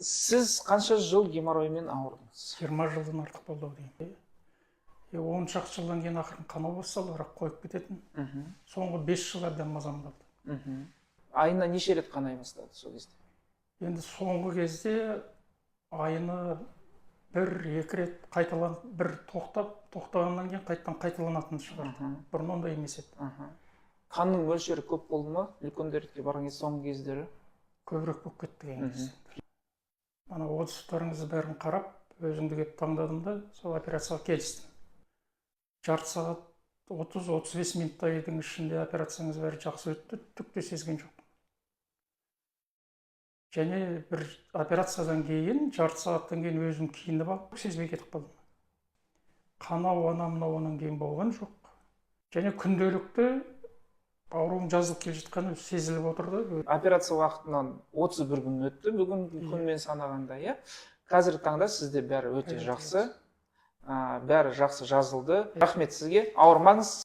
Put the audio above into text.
Сіз қанша жыл геморроймен ауырдыңыз? 20 жылдан артық болды ау деймін. 10 шақты жылдан кейін ақырын қанау басталды, бірақ қойып кететін. Соңғы 5 жыл әбден мазам қалды. Айына неше рет қанай бастады сол кезде? Енді соңғы кезде айына 1-2 рет қайталанып, бір тоқтағаннан кейін қайттан қайталанатын шығарды. Бұрын ондай емес еді. Қанның мөлшері көп болды ма? Үлкен дертке барған кезде соңғы кездері? Көбірек болып кетті деген кезде. Ана отзывтарыңызды бәрін қарап, өзімді келіп таңдадым да, сол операцияға келістім. Жарты сағат 30-35 минуттайдың ішінде операцияңыз бәрі жақсы өтті, түк те сезген жоқ. Және бір операциядан кейін, жарты сағаттан кейін өзім киініп алып, сезбей кетіп қалдым. Қанау анау-мынауынан кейін болған жоқ. Және күнделікті ауруым жазылып келе жатқаны сезіліп отырды. Операция уақытынан 31 күн өтті, бүгін күнмен санағанда, иә? Қазіргі таңда сізде бәрі өте жақсы. Бәрі жақсы жазылды. Рахмет сізге. Ауырмаңыз.